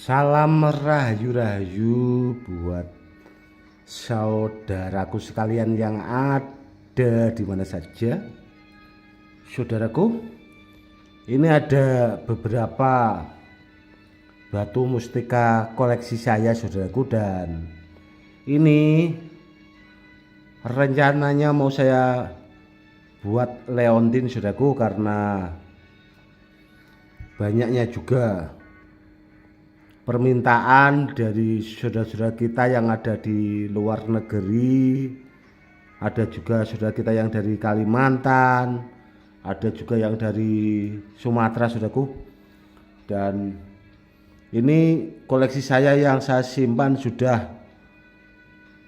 Salam rahayu-rahayu buat saudaraku sekalian yang ada di mana saja. Saudaraku, ini ada beberapa batu mustika koleksi saya, saudaraku, dan ini rencananya mau saya buat leontin, saudaraku, karena banyaknya juga permintaan dari saudara-saudara kita yang ada di luar negeri. Ada juga saudara kita yang dari Kalimantan, ada juga yang dari Sumatera, saudaraku. Dan ini koleksi saya yang saya simpan sudah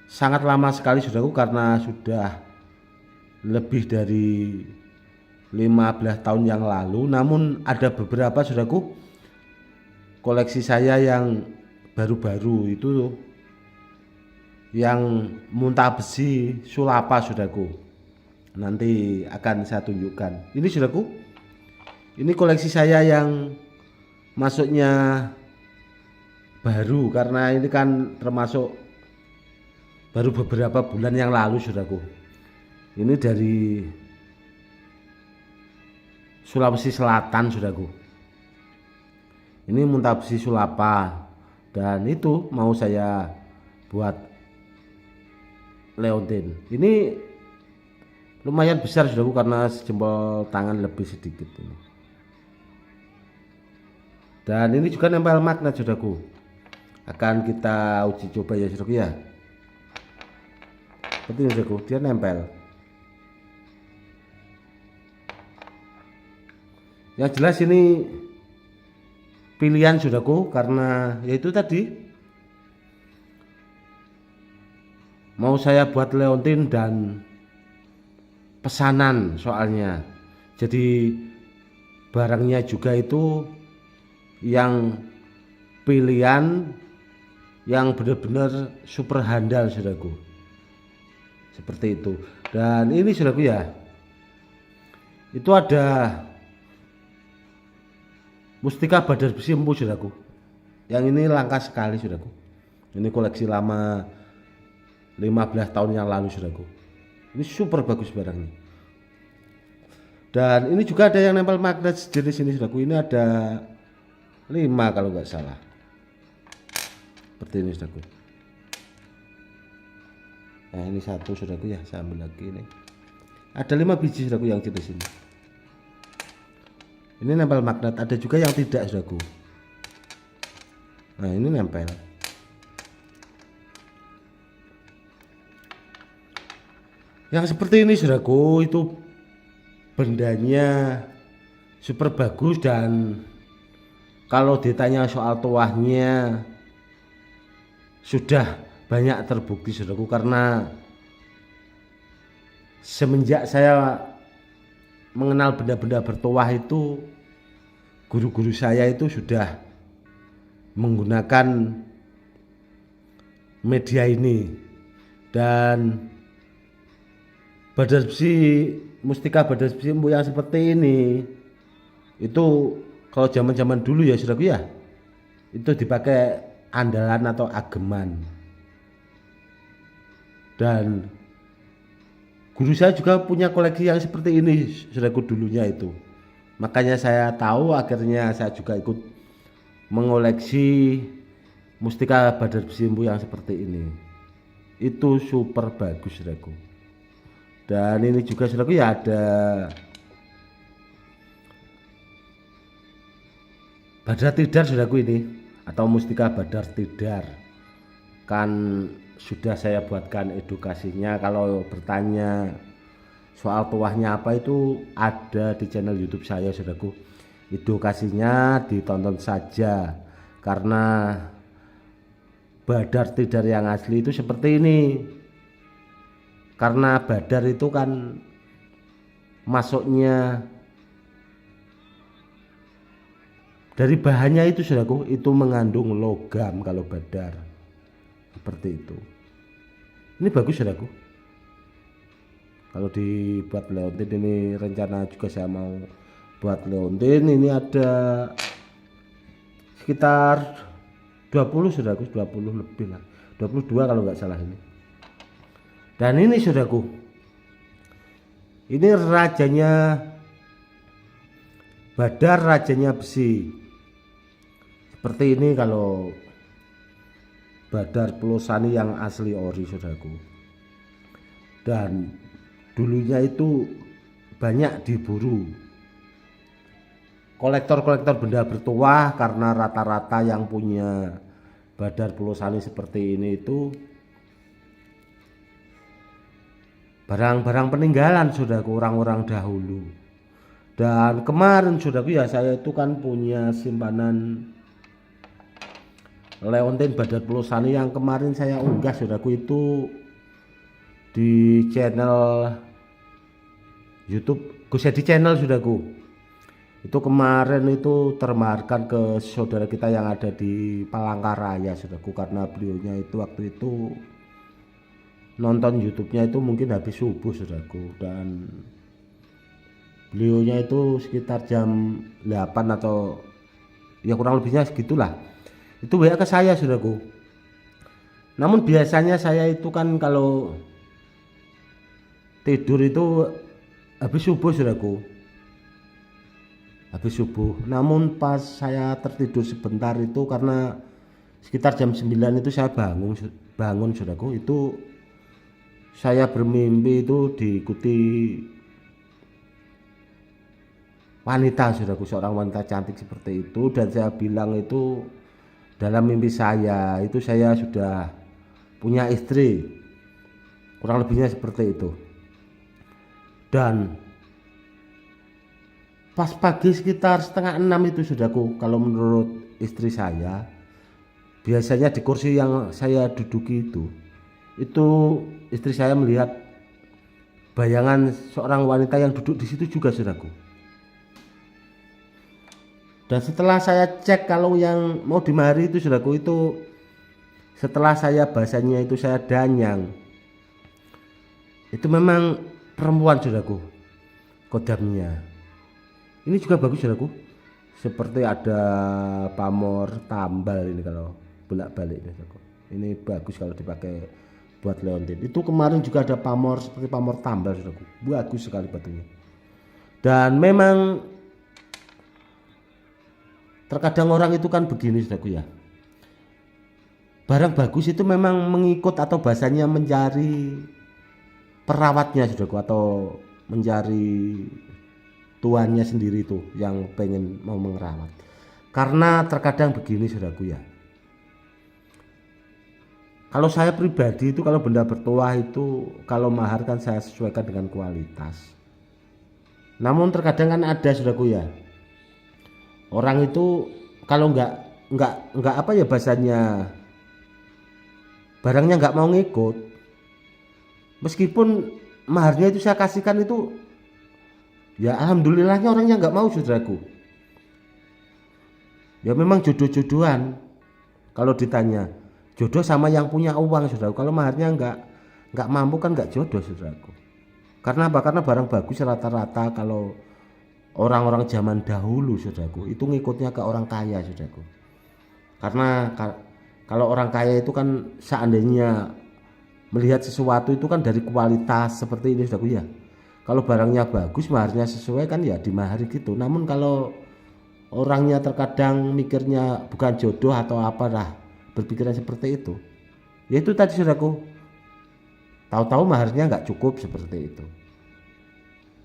sangat lama sekali, saudaraku, karena sudah lebih dari 15 tahun yang lalu. Namun ada beberapa, saudaraku, koleksi saya yang baru-baru itu yang muntah besi sulapa, saudaraku. Nanti akan saya tunjukkan. Ini, saudaraku, ini koleksi saya yang masuknya baru, karena ini kan termasuk baru beberapa bulan yang lalu, saudaraku. Ini dari Sulawesi Selatan, saudaraku. Ini muntah besi sulapa, dan itu mau saya buat leontin. Ini lumayan besar, saudaraku, karena sejempol tangan lebih sedikit ini. Dan ini juga nempel magnet, saudaraku. Akan kita uji coba ya, saudaraku, ya. Seperti ini, saudaraku, dia nempel. Yang jelas ini pilihan, saudaraku, karena yaitu tadi mau saya buat leontin dan pesanan, soalnya jadi barangnya juga itu yang pilihan yang benar-benar super handal, saudaraku, seperti itu. Dan ini, saudaraku, ya, itu ada mustika badar besi empu, saudaraku. Yang ini langka sekali, saudaraku. Ini koleksi lama 15 tahun yang lalu, saudaraku. Ini super bagus barangnya. Dan ini juga ada yang nempel magnet sejenis ini, saudaraku. Ini ada 5 kalau nggak salah. Seperti ini, saudaraku. Nah, ini satu, saudaraku, ya, saya ambil lagi ini. Ada 5 biji, saudaraku, yang jenis ini. Ini nempel magnet, ada juga yang tidak, saudaraku. Nah, ini nempel. Yang seperti ini, saudaraku, itu bendanya super bagus, dan kalau ditanya soal tuahnya sudah banyak terbukti, saudaraku, karena semenjak saya mengenal benda-benda bertuah itu, guru-guru saya itu sudah menggunakan media ini. Dan badar besi, mustika badar besi empu yang seperti ini itu kalau zaman-zaman dulu ya, saudaraku, ya, itu dipakai andalan atau ageman. Dan guru saya juga punya koleksi yang seperti ini, saudaraku, dulunya itu. Makanya saya tahu, akhirnya saya juga ikut mengoleksi mustika badar besi empu yang seperti ini. Itu super bagus, saudaraku. Dan ini juga, saudaraku, ya, ada badar tidar, saudaraku, ini, atau mustika badar tidar. Kan sudah saya buatkan edukasinya. Kalau bertanya soal tuahnya apa, itu ada di channel YouTube saya, saudaraku. Edukasinya ditonton saja, karena badar tidar yang asli itu seperti ini. Karena badar itu kan masuknya dari bahannya itu, saudaraku, itu mengandung logam kalau badar. Seperti itu. Ini bagus, saudaraku. Kalau dibuat leontin, ini rencana juga saya mau buat leontin. Ini ada sekitar 20 saudaraku, 20 lebih lah, 22 kalau nggak salah ini. Dan ini saudaraku, ini rajanya Badar, rajanya besi. Seperti ini kalau Badar Pelosani yang asli ori saudaraku. Dan dulunya itu banyak diburu kolektor-kolektor benda bertuah, karena rata-rata yang punya Badar Pelosani seperti ini itu barang-barang peninggalan saudaraku, orang-orang dahulu. Dan kemarin saudaraku ya, saya itu kan punya simpanan leontin Badar Pelosani yang kemarin saya unggah saudaraku, itu di channel YouTube Gus Edi Channel saudaraku. Itu kemarin itu termaharkan ke saudara kita yang ada di Palangkaraya saudaraku, karena beliaunya itu waktu itu nonton YouTube-nya itu mungkin habis subuh saudaraku, dan beliaunya itu sekitar jam 8 atau ya kurang lebihnya segitulah, itu WA ke saya saudaraku. Namun biasanya saya itu kan kalau tidur itu habis subuh saudaraku, habis subuh. Namun pas saya tertidur sebentar itu, karena sekitar jam 9 itu saya bangun saudaraku, itu saya bermimpi itu diikuti wanita saudaraku, seorang wanita cantik seperti itu. Dan saya bilang itu dalam mimpi saya itu saya sudah punya istri, kurang lebihnya seperti itu. Dan pas pagi sekitar setengah 6 itu saudaraku, kalau menurut istri saya, biasanya di kursi yang saya duduki itu istri saya melihat bayangan seorang wanita yang duduk di situ juga saudaraku. Dan setelah saya cek kalau yang mau dimahari itu saudaraku, itu setelah saya bahasanya itu saya danyang, itu memang perempuan saudaraku kodamnya. Ini juga bagus saudaraku, seperti ada pamor tambal ini kalau bolak-balik ini saudaraku. Ini bagus kalau dipakai buat leontin. Itu kemarin juga ada pamor seperti pamor tambal saudaraku, bagus sekali batunya. Dan memang terkadang orang itu kan begini saudaraku ya, barang bagus itu memang mengikut atau bahasanya mencari perawatnya saudaraku, atau mencari tuannya sendiri tuh yang pengen mau merawat. Karena terkadang begini saudaraku ya, kalau saya pribadi itu kalau benda bertuah itu kalau mahar kan saya sesuaikan dengan kualitas. Namun terkadang kan ada saudaraku ya, orang itu kalau nggak apa ya bahasanya, barangnya nggak mau ngikut, meskipun maharnya itu saya kasihkan itu, ya alhamdulillahnya orangnya nggak mau saudaraku. Ya memang jodoh-jodohan, kalau ditanya jodoh sama yang punya uang saudaraku. Kalau maharnya nggak mampu kan nggak jodoh saudaraku. Karena apa? Karena barang bagus rata-rata kalau orang-orang zaman dahulu saudaraku itu ngikutnya ke orang kaya saudaraku. Karena kalau orang kaya itu kan seandainya melihat sesuatu itu kan dari kualitas seperti ini saudaraku ya. Kalau barangnya bagus maharnya sesuai kan ya dimahari gitu. Namun kalau orangnya terkadang mikirnya bukan jodoh atau apalah, berpikiran seperti itu, ya itu tadi saudaraku, tahu-tahu maharnya nggak cukup seperti itu.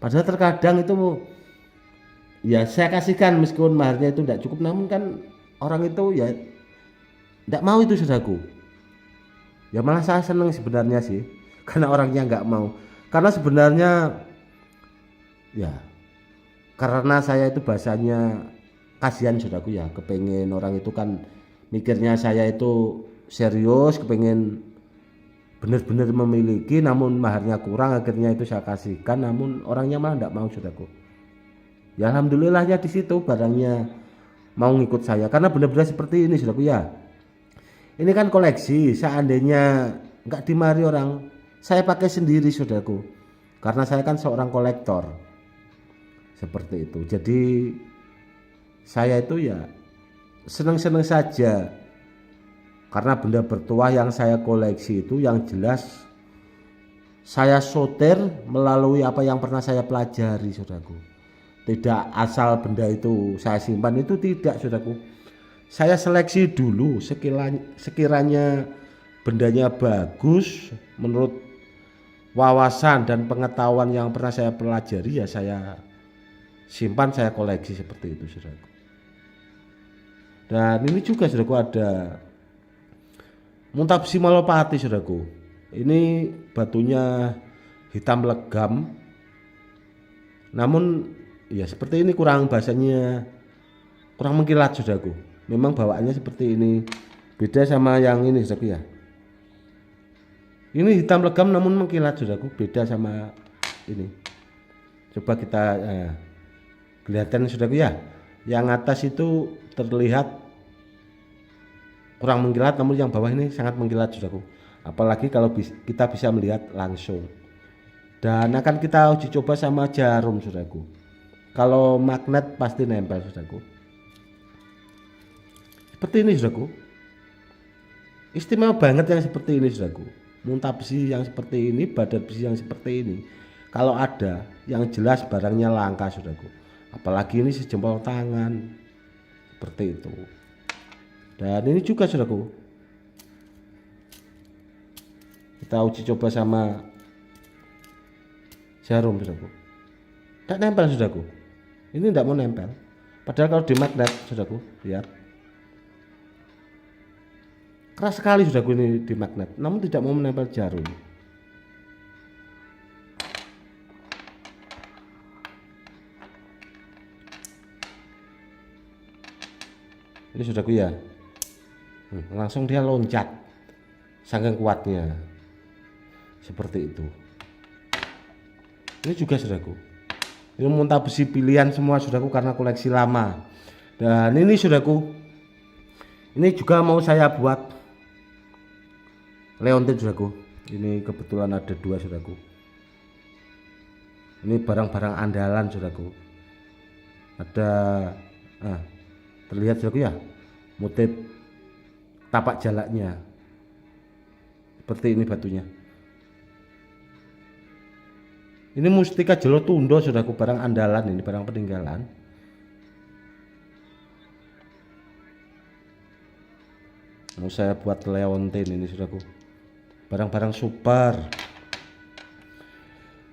Padahal terkadang itu ya saya kasihkan meskipun maharnya itu nggak cukup, namun kan orang itu ya nggak mau itu saudaraku. Ya malah saya seneng sebenarnya sih, karena orangnya nggak mau. Karena sebenarnya ya karena saya itu bahasanya kasihan saudaraku ya, kepengen orang itu kan mikirnya saya itu serius, kepengen benar-benar memiliki, namun maharnya kurang, akhirnya itu saya kasihkan, namun orangnya malah tidak mau saudaraku. Ya alhamdulillahnya di situ barangnya mau ngikut saya, karena benar-benar seperti ini saudaraku ya. Ini kan koleksi, seandainya nggak dimari orang, saya pakai sendiri saudaraku, karena saya kan seorang kolektor seperti itu. Jadi saya itu ya senang-senang saja Karena benda bertuah yang saya koleksi itu yang jelas saya sortir melalui apa yang pernah saya pelajari, saudaraku. Tidak asal benda itu saya simpan, itu tidak, saudaraku. Saya seleksi dulu, sekiranya bendanya bagus menurut wawasan dan pengetahuan yang pernah saya pelajari, ya saya simpan, saya koleksi seperti itu, saudaraku. Dan ini juga, saudaraku, ada Muntabsi Malopati, saudaraku. Ini batunya hitam legam, namun ya seperti ini, bahasanya kurang mengkilat, saudaraku. Memang bawaannya seperti ini, beda sama yang ini, saudaraku ya. Ini hitam legam namun mengkilat, saudaraku, beda sama ini. Coba kita kelihatan, saudaraku ya. Yang atas itu terlihat kurang mengkilat, namun yang bawah ini sangat mengkilat, saudaraku. Apalagi kalau kita bisa melihat langsung. Dan akan kita uji coba sama jarum, saudaraku. Kalau magnet pasti nempel, saudaraku. Seperti ini, saudaraku. Istimewa banget yang seperti ini, saudaraku. Muntabsi yang seperti ini, badan besi yang seperti ini, kalau ada, yang jelas barangnya langka, saudaraku. Apalagi ini sejempol tangan, seperti itu. Dan ini juga, saudaraku, kita uji coba sama jarum, saudaraku. Tidak nempel, saudaraku. Ini tidak mau nempel. Padahal kalau di magnet, saudaraku, lihat, keras sekali, saudaraku, ini di magnet, namun tidak mau menempel jarum. Ini, saudaraku ya, langsung dia loncat, saking kuatnya, seperti itu. Ini juga, saudaraku, ini muntabsi pilihan semua, saudaraku, karena koleksi lama. Dan ini, saudaraku, ini juga mau saya buat leontin, saudaraku. Ini kebetulan ada 2, saudaraku. Ini barang-barang andalan, saudaraku. Ada terlihat, saudaraku ya, motif tapak jalaknya seperti ini batunya. Ini mustika Jolotundo, saudaraku, barang andalan, ini barang peninggalan. Mau saya buat leontin ini, saudaraku, barang-barang super.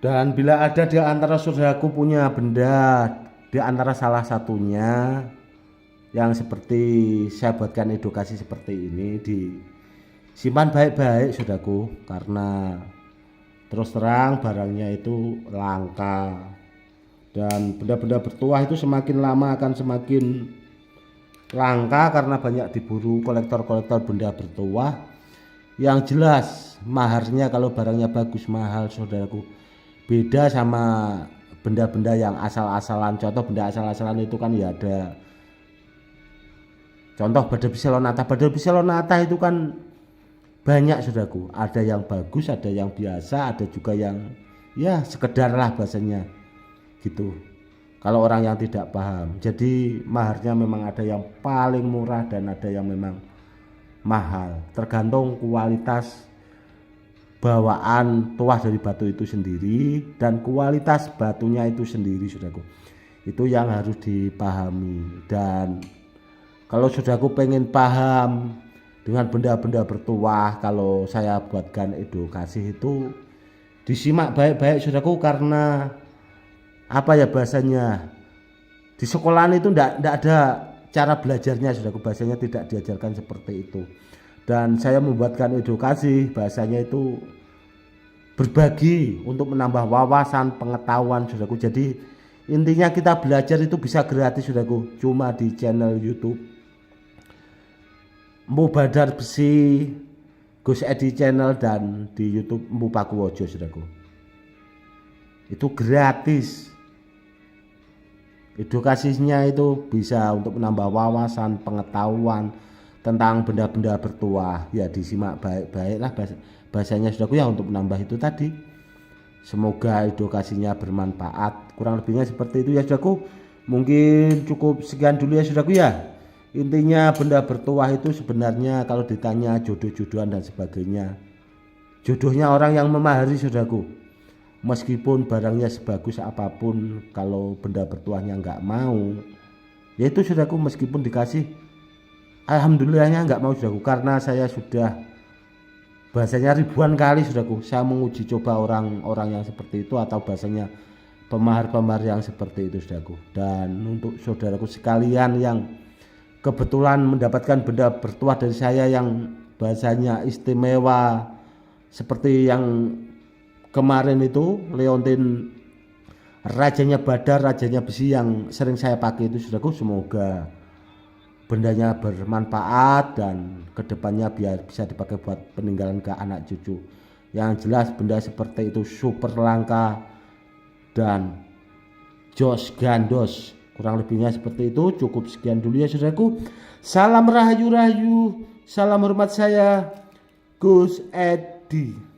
Dan bila ada di antara saudaraku punya benda, di antara salah satunya yang seperti saya buatkan edukasi seperti ini, disimpan baik-baik, saudaraku, karena terus terang barangnya itu langka. Dan benda-benda bertuah itu semakin lama akan semakin langka karena banyak diburu kolektor-kolektor benda bertuah. Yang jelas maharnya kalau barangnya bagus mahal, saudaraku. Beda sama benda-benda yang asal-asalan. Contoh benda asal-asalan itu kan ya ada, contoh badai Piselonata. Badai Piselonata itu kan banyak, saudaraku. Ada yang bagus, ada yang biasa, ada juga yang ya sekedar lah bahasanya gitu, kalau orang yang tidak paham. Jadi maharnya memang ada yang paling murah dan ada yang memang mahal, tergantung kualitas bawaan tuah dari batu itu sendiri dan kualitas batunya itu sendiri, saudaraku. Itu yang harus dipahami. Dan kalau saudaraku pengen paham dengan benda-benda bertuah, kalau saya buatkan edukasi itu disimak baik-baik, saudaraku, karena apa ya bahasanya, di sekolahan itu ndak ada cara belajarnya, saudaraku, bahasanya tidak diajarkan seperti itu. Dan saya membuatkan edukasi, bahasanya itu berbagi untuk menambah wawasan pengetahuan, saudaraku. Jadi intinya kita belajar itu bisa gratis, saudaraku, cuma di channel YouTube Empu Badar Besi Gus Edi Channel dan di YouTube Empu Pakuwojo, saudaraku. Itu gratis. Edukasinya itu bisa untuk menambah wawasan pengetahuan tentang benda-benda bertuah. Ya disimak baik-baiklah bahasanya, saudaraku, ya, untuk menambah itu tadi. Semoga edukasinya bermanfaat. Kurang lebihnya seperti itu ya, saudaraku. Mungkin cukup sekian dulu ya, saudaraku, ya. Intinya benda bertuah itu sebenarnya kalau ditanya jodoh-jodohan dan sebagainya, jodohnya orang yang memahari, saudaraku. Meskipun barangnya sebagus apapun, kalau benda bertuahnya nggak mau, yaitu saudaraku, meskipun dikasih, alhamdulillahnya nggak mau, saudaraku. Karena saya sudah bahasanya ribuan kali, saudaraku, saya menguji coba orang-orang yang seperti itu, atau bahasanya pemahar-pemahar yang seperti itu, saudaraku. Dan untuk saudaraku sekalian yang kebetulan mendapatkan benda bertuah dari saya yang bahasanya istimewa seperti yang kemarin itu, leontin rajanya badar, rajanya besi yang sering saya pakai itu, saudaraku, semoga bendanya bermanfaat dan kedepannya biar bisa dipakai buat peninggalan ke anak cucu. Yang jelas benda seperti itu super langka dan jos gandos. Kurang lebihnya seperti itu. Cukup sekian dulu ya, saudaraku. Salam rahayu-rahayu, salam hormat saya, Gus Edi.